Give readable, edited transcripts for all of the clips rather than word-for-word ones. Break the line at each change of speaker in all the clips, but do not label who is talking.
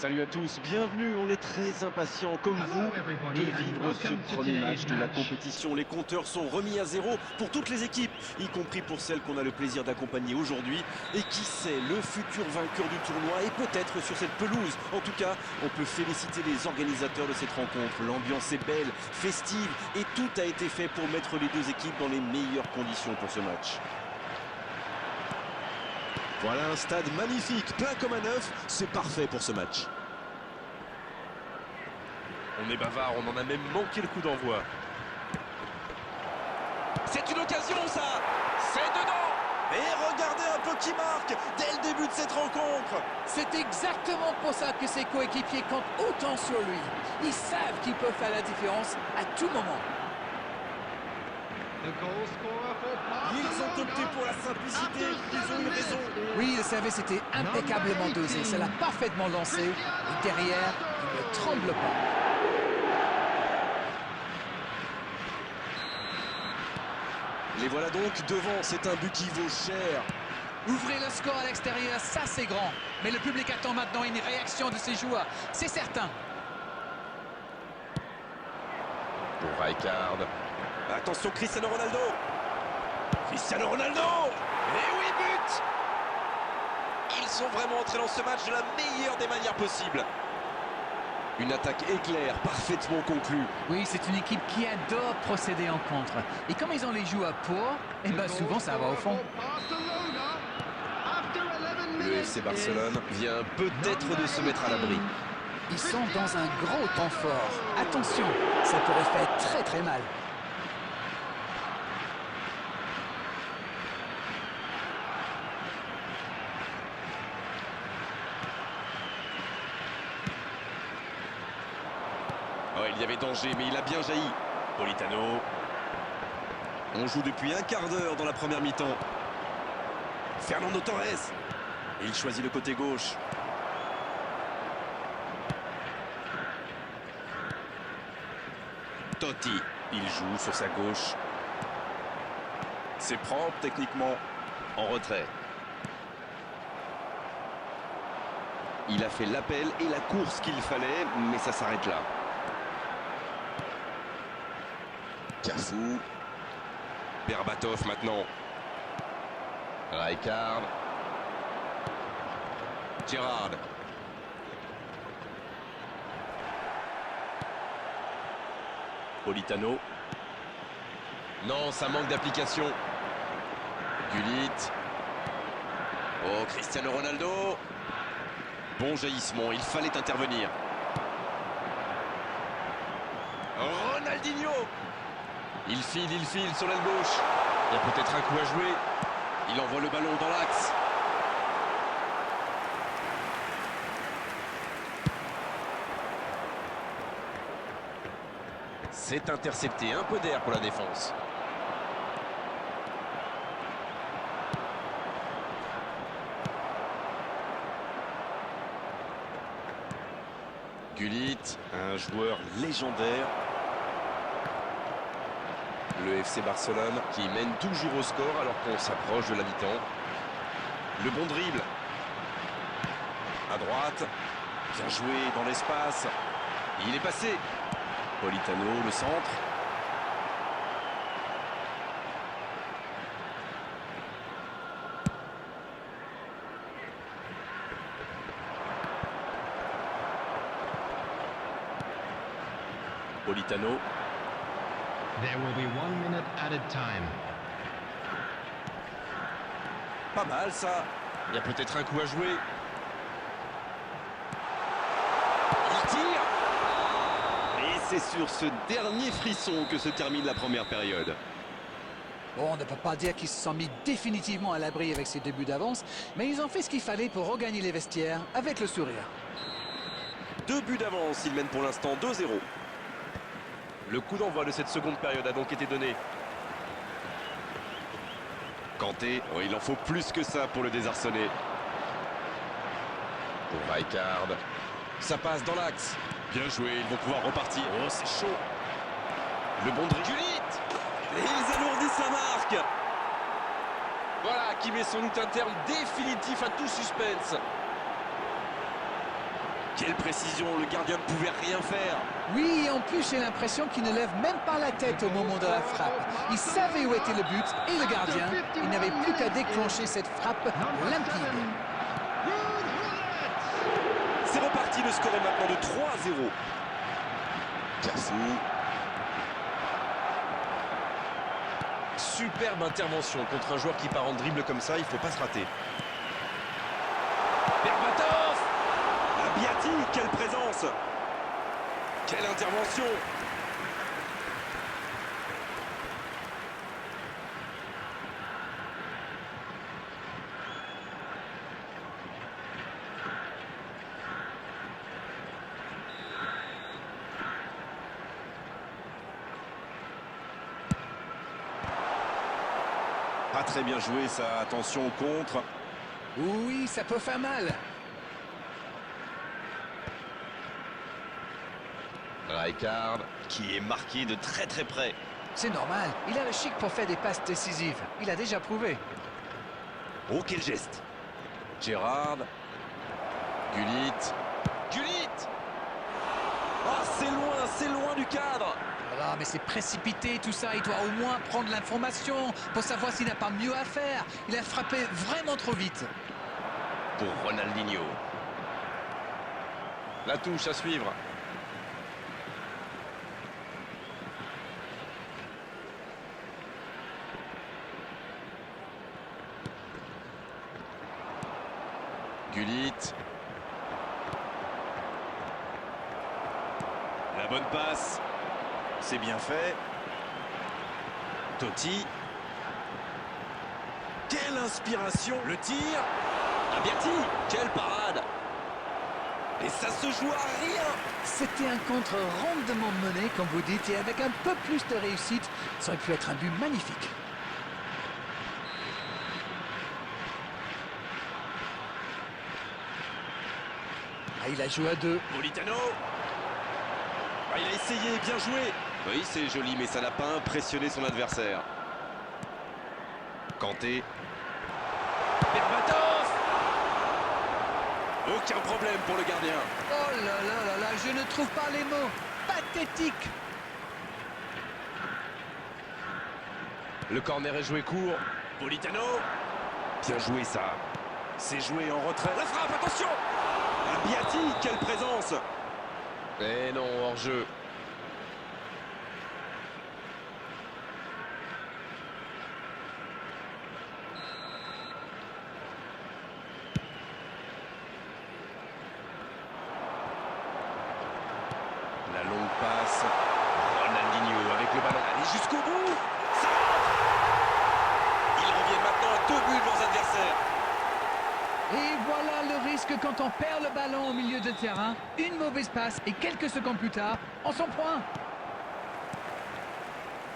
Salut à tous, bienvenue, on est très impatients comme vous de vivre ce premier match de la compétition. Les compteurs sont remis à zéro pour toutes les équipes, y compris pour celles qu'on a le plaisir d'accompagner aujourd'hui. Et qui sait, le futur vainqueur du tournoi est peut-être sur cette pelouse. En tout cas, on peut féliciter les organisateurs de cette rencontre. L'ambiance est belle, festive et tout a été fait pour mettre les deux équipes dans les meilleures conditions pour ce match.
Voilà un stade magnifique, plein comme un œuf, c'est parfait pour ce match.
On est bavard, on en a même manqué le coup d'envoi. C'est une occasion ça. C'est dedans.
Et regardez un peu qui marque dès le début de cette rencontre.
C'est exactement pour ça que ses coéquipiers comptent autant sur lui. Ils savent qu'ils peuvent faire la différence à tout moment.
Ils ont opté pour la simplicité, ils ont eu raison.
Oui, le service était impeccablement dosé. Ça l'a parfaitement lancé. Et derrière, il ne tremble pas.
Les voilà donc devant, c'est un but qui vaut cher.
Ouvrez le score à l'extérieur, ça c'est grand. Mais le public attend maintenant une réaction de ses joueurs. C'est certain.
Pour Rijkaard.
Attention Cristiano Ronaldo. Cristiano Ronaldo.
Et oui, but. Ils sont vraiment entrés dans ce match de la meilleure des manières possibles.
Une attaque éclair, parfaitement conclue.
Oui, c'est une équipe qui adore procéder en contre. Et comme ils ont les joueurs pour, eh ben souvent ça va au fond.
Le FC Barcelone vient peut-être de se mettre à l'abri.
Ils sont dans un gros temps fort. Attention, ça pourrait faire très très mal.
Oh, il y avait danger, mais il a bien jailli.
Politano.
On joue depuis un quart d'heure dans la première mi-temps. Fernando Torres. Il choisit le côté gauche. Totti. Il joue sur sa gauche. C'est propre techniquement. En retrait. Il a fait l'appel et la course qu'il fallait, mais ça s'arrête là. Cafu. Berbatov maintenant.
Rijkaard.
Gérard.
Politano. Non, ça manque d'application.
Gullit. Oh, Cristiano Ronaldo. Bon jaillissement, il fallait intervenir.
Ronaldinho. Il file sur l'aile gauche. Il y a peut-être un coup à jouer.
Il envoie le ballon dans l'axe.
C'est intercepté, un peu d'air pour la défense.
Gullit, un joueur légendaire. Le FC Barcelone
Qui mène toujours au score alors qu'on s'approche de la mi-temps.
le bon dribble. À droite. Bien joué dans l'espace. Il est passé. Politano, le centre.
Politano.
There will be 1 minute added time.
Pas mal ça.
Il y a peut-être un coup à jouer.
Il tire. Et c'est sur ce dernier frisson que se termine la première période.
Bon, on ne peut pas dire qu'ils se sont mis définitivement à l'abri avec ces débuts d'avance, mais ils ont fait ce qu'il fallait pour regagner les vestiaires avec le sourire.
2 buts d'avance, il mène pour l'instant 2-0.
Le coup d'envoi de cette seconde période a donc été donné.
Kanté, oh, il en faut plus que ça pour le désarçonner.
Pour Rijkaard.
Ça passe dans l'axe. Bien joué, ils vont pouvoir repartir. Oh, c'est chaud. Le bon dribble. Et ils alourdissent la marque.
Voilà qui met sans doute un terme définitif à tout suspense.
Quelle précision, le gardien ne pouvait rien faire.
Oui, et en plus, j'ai l'impression qu'il ne lève même pas la tête au moment de la frappe. Il savait où était le but et le gardien. Il n'avait plus qu'à déclencher cette frappe limpide.
C'est reparti, le score est maintenant de 3-0.
Cassou.
Superbe intervention contre un joueur qui part en dribble comme ça, il ne faut pas se rater.
Berbatov. Abiati, quelle présence. Quelle intervention.
Pas très bien joué ça, attention au contre.
Oui, ça peut faire mal.
Rijkaard qui est marqué de très très près.
C'est normal, il a le chic pour faire des passes décisives. Il a déjà prouvé.
Oh, quel geste.
Gérard. Gullit. Gullit.
Ah, c'est loin du cadre.
Voilà, mais c'est précipité tout ça. Il doit au moins prendre l'information pour savoir s'il n'a pas mieux à faire. Il a frappé vraiment trop vite.
Pour Ronaldinho. La touche à suivre. Gullit.
La bonne passe. C'est bien fait. Totti. Quelle inspiration. Le tir. Abiati. Quelle parade. Et ça se joue à rien.
C'était un contre rondement mené, comme vous dites, et avec un peu plus de réussite, ça aurait pu être un but magnifique. Ah, il a joué à deux.
Politano. Ah, il a essayé, bien joué.
Oui, c'est joli, mais ça n'a pas impressionné son adversaire. Kanté.
Berbatov. Aucun problème pour le gardien.
Oh là là là là, je ne trouve pas les mots. Pathétique.
Le corner est joué court.
Politano.
Bien joué ça.
C'est joué en retrait. La frappe, attention. Abiati, quelle présence.
Eh non, hors-jeu.
La longue passe.
Ronaldinho avec le ballon.
Allez jusqu'au bout. Ça rentre. Ils reviennent maintenant à 2 buts de leurs adversaires.
Et voilà le risque quand on perd le ballon au milieu de terrain. Une mauvaise passe et quelques secondes plus tard, on s'en prend.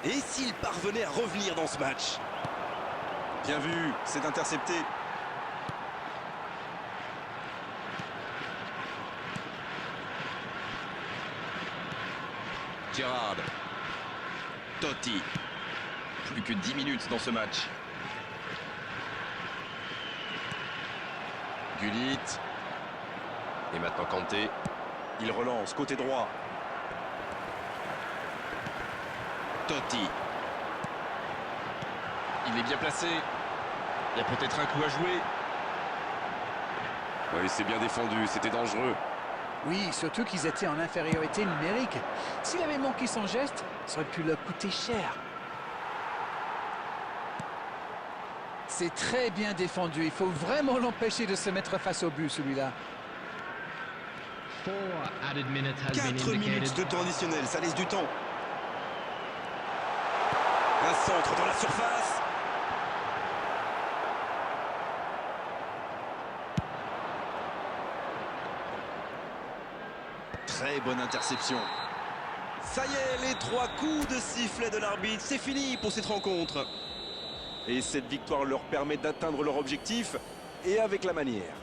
Et s'ils parvenaient à revenir dans ce match?
Bien vu, c'est intercepté.
Gérard. Totti. Plus que 10 minutes dans ce match. Gullit. Et maintenant Kanté.
Il relance, côté droit.
Totti. Il est bien placé. Il y a peut-être un coup à jouer.
Oui, c'est bien défendu, c'était dangereux.
Oui, surtout qu'ils étaient en infériorité numérique. S'il avait manqué son geste, ça aurait pu leur coûter cher. C'est très bien défendu. Il faut vraiment l'empêcher de se mettre face au but, celui-là.
4 minutes de temps additionnel, ça laisse du temps. Un centre dans la surface. Très bonne interception. Ça y est, les 3 coups de sifflet de l'arbitre, c'est fini pour cette rencontre. Et cette victoire leur permet d'atteindre leur objectif, et avec la manière.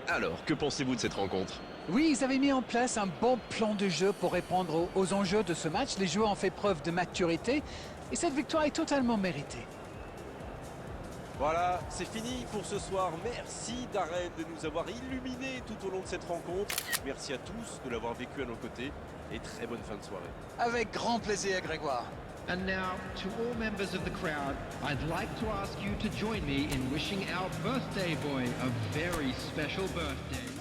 Alors, que pensez-vous de cette rencontre?
Oui, ils avaient mis en place un bon plan de jeu pour répondre aux enjeux de ce match. Les joueurs ont fait preuve de maturité et cette victoire est totalement méritée.
Voilà, c'est fini pour ce soir. Merci Darren de nous avoir illuminés tout au long de cette rencontre. Merci à tous de l'avoir vécu à nos côtés et très bonne fin de soirée.
Avec grand plaisir, Grégoire.
And now, to all members of the crowd, I'd like to ask you to join me in wishing our birthday boy a very special birthday.